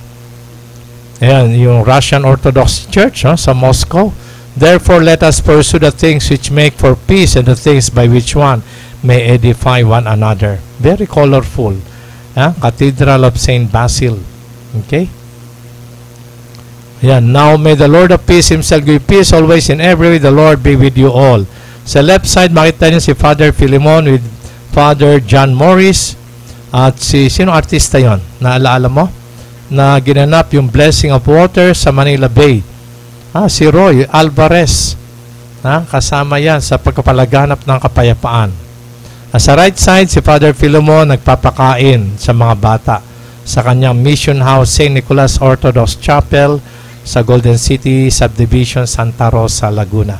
H: Ayan, yung Russian Orthodox Church sa Moscow. Therefore, let us pursue the things which make for peace and the things by which one may edify one another. Very colorful. Cathedral of St. Basil. Okay? Ayan, now may the Lord of peace himself give peace always in every way. The Lord be with you all. Sa left side, makita niyo si Father Philemon with Father John Morris. At sino artista yon? Naalaala mo? Na ginanap yung Blessing of Water sa Manila Bay. Si Roy Alvarez. Kasama yan sa pagpapalaganap ng kapayapaan. Sa right side, si Father Philemon nagpapakain sa mga bata sa kanyang Mission House St. Nicholas Orthodox Chapel sa Golden City Subdivision, Santa Rosa, Laguna.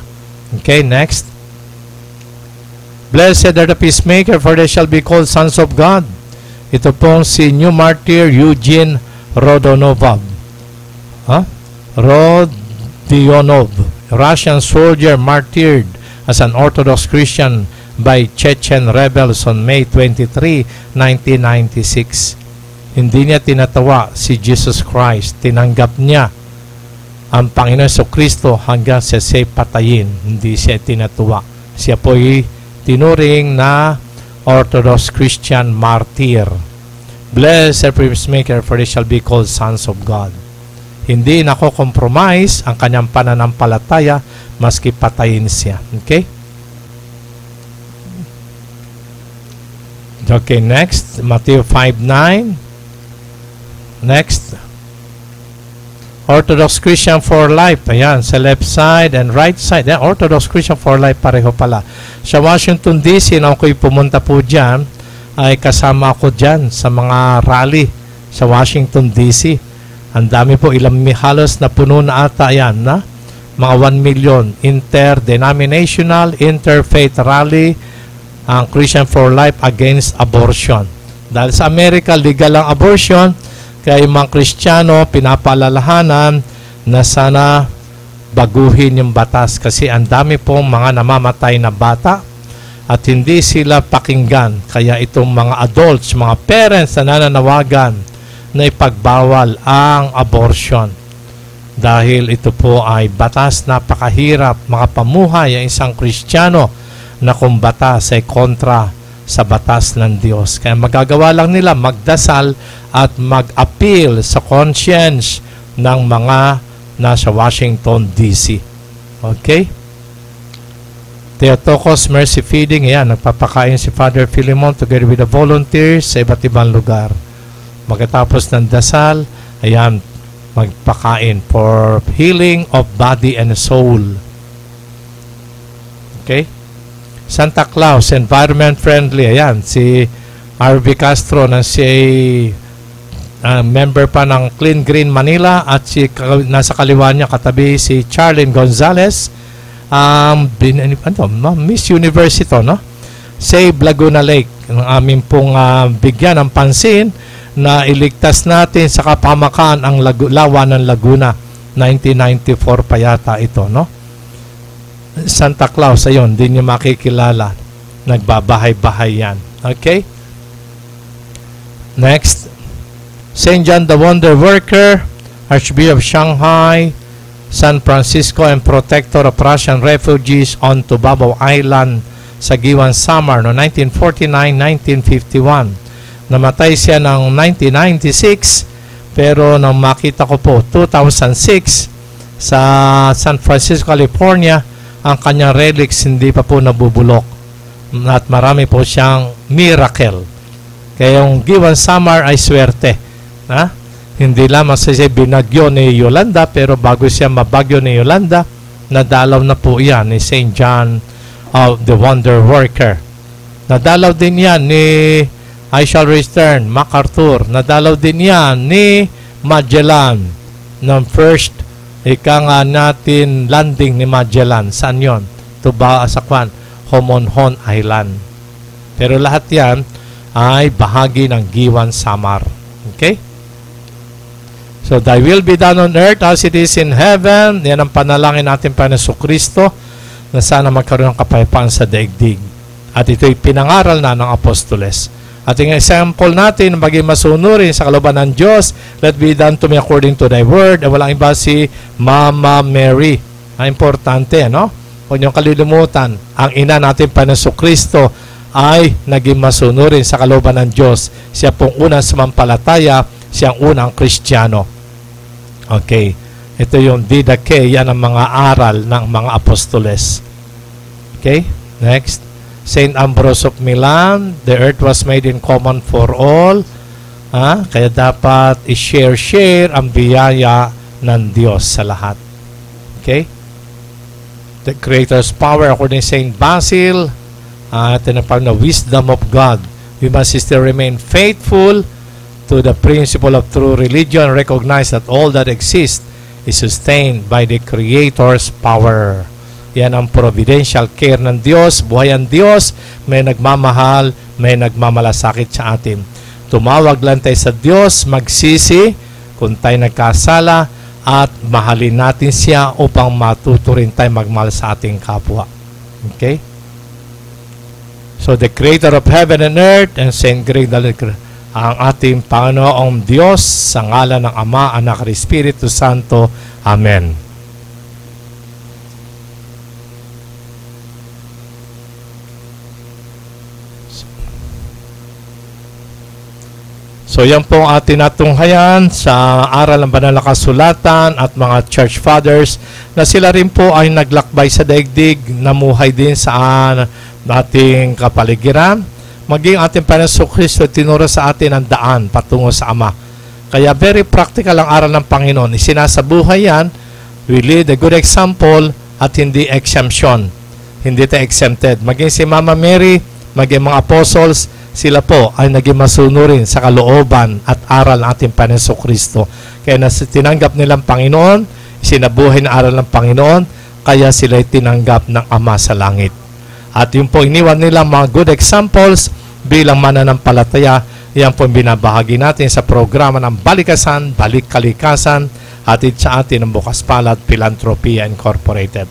H: Okay, next. Blessed are the peacemaker, for they shall be called sons of God. Ito pong si new martyr Eugene Rodionov. Rodionov, Russian soldier martyred as an Orthodox Christian by Chechen rebels on May 23, 1996. Hindi niya tinatawa si Jesus Christ. Tinanggap niya ang Panginoon Jesucristo hanggang sa siya patayin. Hindi siya tinatuwa. Siya po'y tinuring na Orthodox Christian martyr. Blessed peacemaker, for they shall be called sons of God. Hindi nako-compromise ang kanyang pananampalataya maski patayin siya. Okay? Okay, next. Matthew 5:9. Next. Orthodox Christian for Life. Ayan, sa left side and right side. Ayan, Orthodox Christian for Life, pareho pala. Sa Washington DC, nung ako'y pumunta po dyan, ay kasama ako dyan sa mga rally sa Washington DC. Ang dami po, halos na puno na ata yan, mga 1 million interdenominational, interfaith rally, ang Christian for Life against abortion. Dahil sa Amerika, legal ang abortion, kaya yung mga Kristiyano, pinapaalalahanan na sana baguhin yung batas kasi ang dami pong mga namamatay na bata at hindi sila pakinggan. Kaya itong mga adults, mga parents na nananawagan na ipagbawal ang abortion. Dahil ito po ay batas napakahirap makapamuhay ang isang Kristiyano na kung batas ay kontra sa batas ng Diyos. Kaya magagawa lang nila magdasal at mag-appeal sa conscience ng mga nasa Washington, D.C. Okay? Theotokos Mercy Feeding, ayan, nagpapakain si Father Philemon together with the volunteers sa iba't ibang lugar. Magkatapos ng dasal, ayan, magpakain for healing of body and soul. Okay? Santa Claus, environment friendly. Ayan, si R.V. Castro na si member pa ng Clean Green Manila at si nasa kaliwa niya katabi si Charlene Gonzalez, Miss Universe ito, no? Save Laguna Lake. Ang aming pong bigyan ng pansin na iligtas natin sa kapamakan ang lawa ng Laguna. 1994 pa yata ito, no? Santa Claus, ayun, din niyo makikilala. Nagbabahay-bahay yan. Okay? Next. St. John the Wonder Worker, Archbishop of Shanghai, San Francisco, and Protector of Russian Refugees on Tubabo Island sa Giwan, Samar, no 1949-1951. Namatay siya ng 1996, pero nang makita ko po, 2006, sa San Francisco, California, ang kanyang relics hindi pa po nabubulok at marami po siyang miracle. Kaya yung Giwan Samar ay swerte. Ha? Hindi lamang siya binagyo ni Yolanda, pero bago siya mabagyo ni Yolanda, nadalaw na po yan ni St. John of the Wonder Worker. Nadalaw din yan ni I Shall Return, MacArthur. Nadalaw din yan ni Magellan ng first ika nga natin landing ni Magellan. Saan yun? Sa Homonhon Island. Pero lahat yan ay bahagi ng Giwan Samar. Okay? So, thy will be done on earth as it is in heaven. Yan ang panalangin natin pa ng Kristo na sana magkaroon ng kapayapaan sa daigdig. At ito'y pinangaral na ng Apostoles. At yung example natin, maging masunurin sa kalooban ng Diyos, let be done to me according to thy word. Walang iba si Mama Mary. Importante, no? Huwag niyong kalilimutan, ang ina natin pa ng Kristo ay naging masunurin sa kalooban ng Diyos. Siya pong unang sumampalataya, siyang unang Kristiyano. Okay. Ito yung Didache, yan ang mga aral ng mga Apostoles. Okay? Next. St. Ambrose of Milan, the earth was made in common for all. Kaya dapat i-share ang biyaya ng Diyos sa lahat. Okay? The Creator's power according to St. Basil, tinapag na wisdom of God. We must still remain faithful to the principle of true religion, recognize that all that exists is sustained by the Creator's power. Yan ang providential care ng Diyos, buhay ang Diyos, may nagmamahal, may nagmamalasakit sa atin. Tumawag lang tayo sa Diyos, magsisi kung tayo nagkasala, at mahalin natin siya upang matuto rin tayo magmahal sa ating kapwa. Okay? So the Creator of heaven and earth and Saint Greg, ang ating Panginoong Diyos, sa ngalan ng Ama, Anak, at Espiritu Santo. Amen. So yan po ang ating natunghayan sa aral ng banal na kasulatan at mga church fathers na sila rin po ay naglakbay sa daigdig, namuhay din sa ating kapaligiran. Maging ating Panginoon Kristo tinuro sa atin ang daan patungo sa Ama. Kaya very practical ang aral ng Panginoon. Isinasabuhay yan, we lead a good example at hindi exemption. Hindi tayo exempted. Maging si Mama Mary, maging mga apostles, sila po ay naging masunurin sa kalooban at aral ng ating Panginoon Kristo. Kaya tinanggap nilang Panginoon, sinabuhay na aral ng Panginoon, kaya sila tinanggap ng Ama sa langit. At yung po iniwan nila mga good examples bilang mananampalataya, yan po binabahagi natin sa programa ng Balikasan, Balik-Kalikasan, hatid sa atin ng Bukas Palad Philanthropia Incorporated.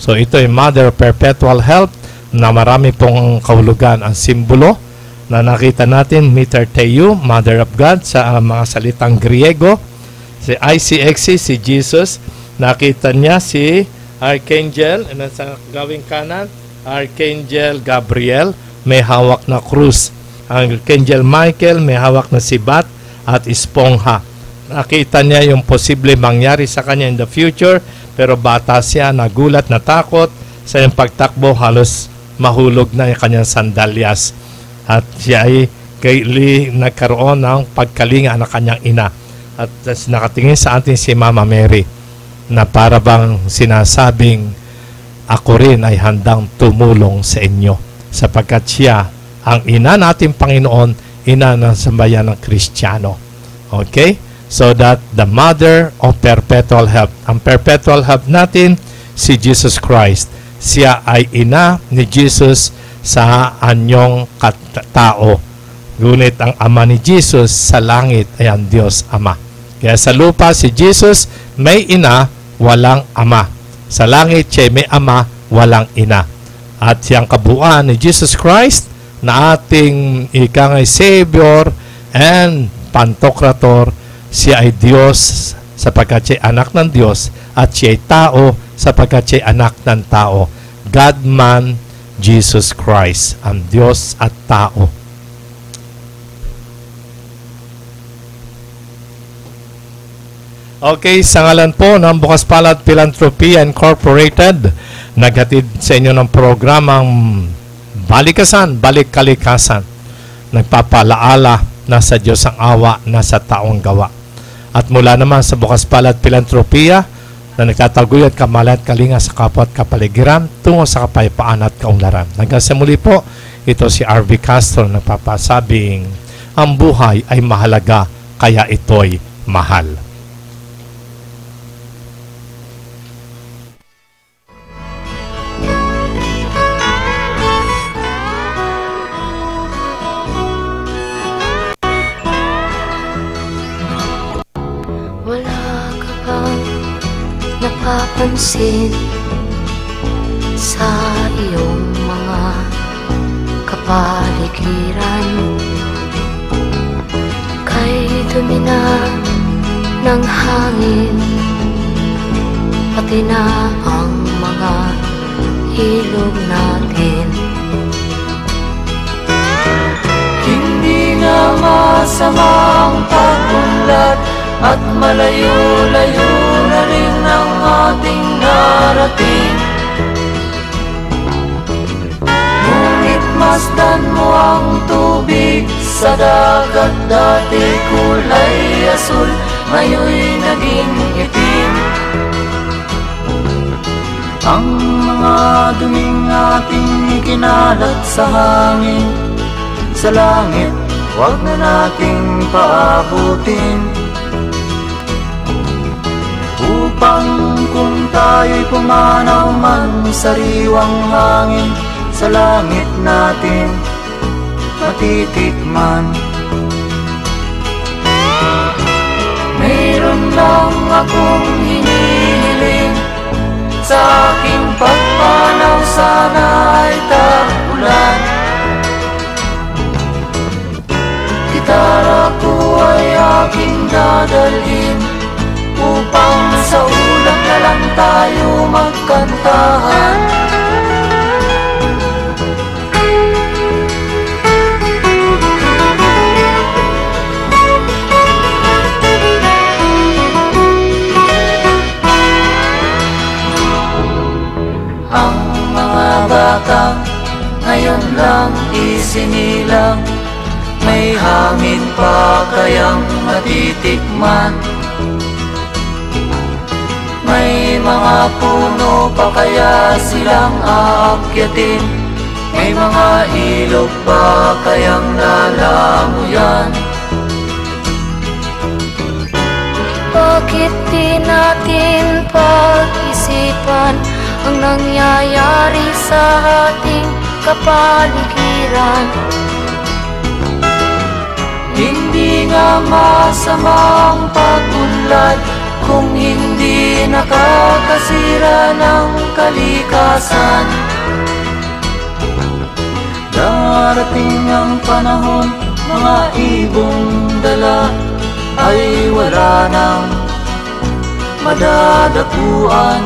H: So ito ay Mother of Perpetual Help na marami pong kahulugan ang simbolo na nakita natin, Mater Theou, Mother of God, sa mga salitang Griego. Si ICXC, si Jesus, nakita niya si Archangel, sa gawing kanan, Archangel Gabriel, may hawak na krus. Ang Archangel Michael may hawak na sibat at espongha. Nakita niya yung posible mangyari sa kanya in the future, pero bata siya, nagulat, natakot. Sa yung pagtakbo, halos mahulog na yung kanyang sandalyas. At siya ay nagkaroon ng pagkalinga ng kanyang ina. At nakatingin sa atin si Mama Mary na para bang sinasabing, ako rin ay handang tumulong sa inyo sapagkat siya ang ina nating Panginoon, ina ng sambayan ng Kristiyano. Okay? So that the mother of perpetual help. Ang perpetual help natin, si Jesus Christ. Siya ay ina ni Jesus sa anyong tao. Ngunit ang ama ni Jesus sa langit ay ang Diyos Ama. Kaya sa lupa si Jesus may ina, walang ama. Sa langit siya may ama, walang ina. At siyang kabuuan ni Jesus Christ na ating ikangay Savior and Pantokrator, siya ay Diyos sapagkat siya ay anak ng Diyos at siya ay tao sapagkat siya ay anak ng tao. God-man, Jesus Christ, ang Diyos at tao. Okay, sa ngalan po ng Bukas Palad Philanthropy Incorporated, naghatid sa inyo ng programang Balikasan, Balik Kalikasan. Nagpapalaala na sa Diyos ang awa, nasa taong gawa. At mula naman sa Bukas Palad Philanthropia, na nagtataguyod kamala at kalinga sa kapwa at kapaligiran tungo sa kapayapaan at kaunlaran. Hanggang sa muli po, ito si RV Castro nagpapasabing, ang buhay ay mahalaga, kaya ito'y mahal.
A: Napapansin sa iyong mga kapaligiran, kay dumi na ng hangin, pati na ang mga ilog natin.
B: Hindi nga masamang pag-unlad at malayo-layo na rin ang ating narating. Ngunit masdan mo ang tubig sa dagat, dati kulay asul, ngayon'y naging itim. Ang mga duming ating ikinalat sa hangin, sa langit, huwag na nating paabutin. Upang kung tayo'y pumanaw man sa sariwang hangin, sa langit natin matitikman. Mayroon lang akong hinihiling, sa aking pagpanaw sana ay tagulan. Gitara ko ay aking dadalhin, upang sa ulang na lang tayo magkantahan. Ang mga bata ngayon lang isinilang, may hangin pa kayang matitikman. May mga puno pa kaya silang aakyatin, may mga ilog pa kayang lalamuyan.
A: Bakit di natin pag-isipan ang nangyayari sa ating kapaligiran?
B: Hindi nga masamang pag-unlad kung hindi nakakasira ng kalikasan. Darating ang panahon, mga ibong dala ay wala nang madadapuan.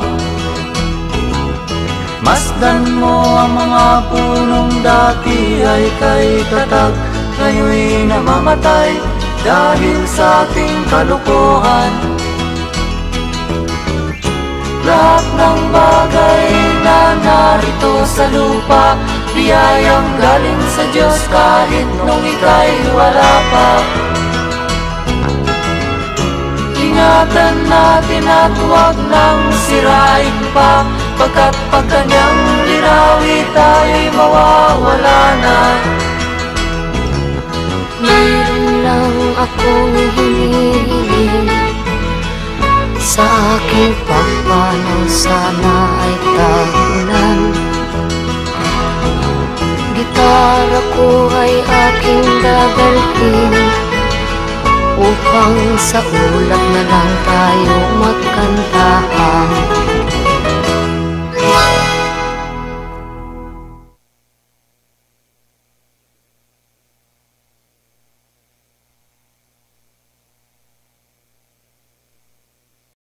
B: Masdan mo ang mga punong dati ay kay tatag, ngayon'y namamatay dahil sa ating kalokohan. Lahat ng bagay na narito sa lupa, biyayang galing sa Diyos kahit nung ika'y wala pa. Ingatan natin at huwag nang sirain pa, pagkat pag kanyang linawi tayo'y mawawala na.
A: Meron lang akong hinihiling, sa aking pagpanaw sana ay tagulan. Gitara ko ay aking dadalhin, upang sa ulap na lang tayo magkantahan.